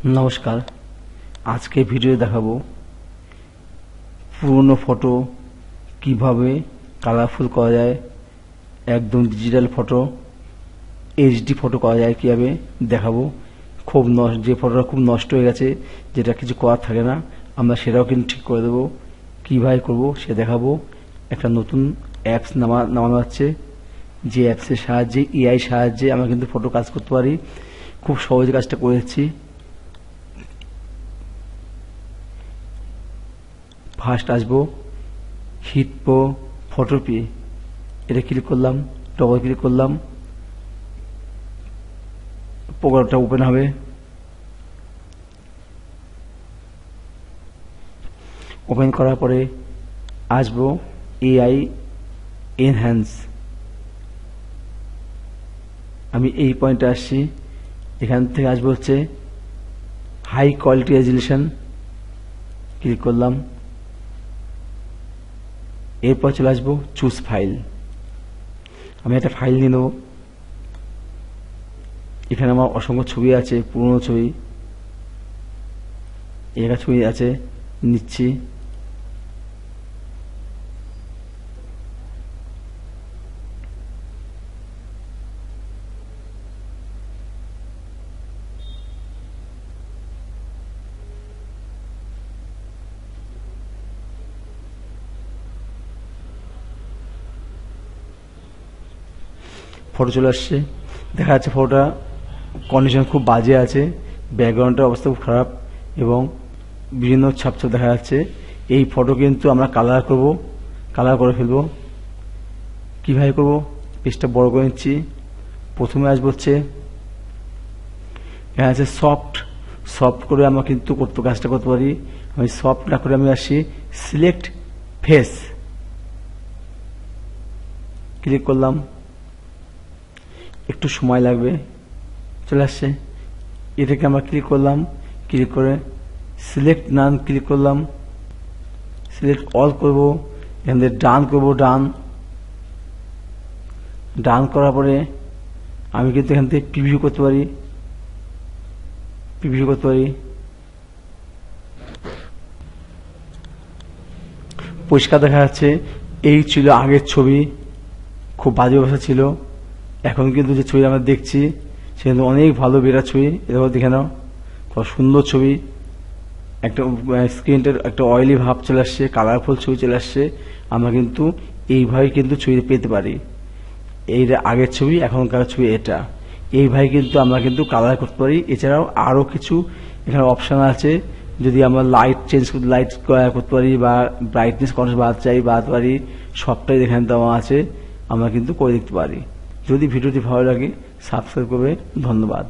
নমস্কার। আজকে ভিডিও দেখাবো পুরনো ফটো কিভাবে কালারফুল করা যায়, একদম ডিজিটাল ফটো এইচডি ফটো করা যায় কিভাবে দেখাবো। যে ফটোটা খুব নষ্ট হয়ে গেছে, যেটা কিছু করার থাকে না, আমরা সেটাও কিন্তু ঠিক করে দেবো। কিভাবে করব সে দেখাবো। একটা নতুন অ্যাপস নামানো হচ্ছে, যে অ্যাপসের সাহায্যে এআই সাহায্যে আমরা কিন্তু ফটো কাজ করতে পারি। খুব সহজে কাজটা করেছি। ফার্স্ট আসবো হিট প্রো ফটো পে, এটা ক্লিক করলাম, ডবল ক্লিক করলাম, প্রোগ্রামটা ওপেন হবে। ওপেন করার পরে আসবো এআই এনহ্যান্স, আমি এই পয়েন্টে আসছি। এখান থেকে আসবো হচ্ছে হাই কোয়ালিটি রেজলিউশন, ক্লিক করলাম। এরপর চলে আসবো চুজ ফাইল, আমি একটা ফাইল নিয়ে নেব। এখানে আমার অসংখ্য ছবি আছে, পুরনো ছবি, একটা ছবি আছে, নিচ্ছি। ফটো চলে আসছে, দেখা যাচ্ছে ফটোটা কন্ডিশন খুব বাজে আছে, ব্যাকগ্রাউন্ডের অবস্থা খুব খারাপ এবং বিভিন্ন ছাপ দেখা যাচ্ছে। এই ফটো কিন্তু আমরা কালার করে ফেলবো। কিভাবে করব, পেজটা বড় করে নিচ্ছি। প্রথমে আসবো হচ্ছে এখানে আছে সফট করে আমরা কিন্তু কাজটা করতে পারি। আমি সফট না করে আমি আসি সিলেক্ট ফেস, ক্লিক করলাম, একটু সময় লাগবে, চলে আসছে। এটাকে আমরা ক্লিক করলাম, ক্লিক করে সিলেক্ট নান ক্লিক করলাম, সিলেক্ট অল করব, এখান থেকে ডান করবো, ডান করার পরে আমি কিন্তু এখান থেকে প্রিভিউ করতে পারি, পরিষ্কার দেখা যাচ্ছে। এই ছিল আগের ছবি, খুব বাজে অবস্থা ছিল। এখন কিন্তু যে ছবি আমরা দেখছি সে কিন্তু অনেক ভালো বেরা ছবি। এরপর দেখে নাও, খুব সুন্দর ছবি, একটা স্ক্রিনটার একটা অয়েলি ভাব চলে আসছে, কালারফুল ছবি চলে আসছে। আমরা কিন্তু এইভাবে কিন্তু ছবি পেতে পারি। এইটা আগের ছবি, এখনকার ছবি এটা, এইভাবে কিন্তু আমরা কিন্তু কালার করতে পারি। এছাড়াও আরো কিছু এখানে অপশন আছে, যদি আমরা লাইট করতে পারি বা ব্রাইটনেস বাড়াতে পারি, সবটাই এখানে দেওয়া আছে, আমরা কিন্তু করে দেখতে পারি। যদি ভিডিওটি ভালো লাগে সাবস্ক্রাইব করবে। ধন্যবাদ।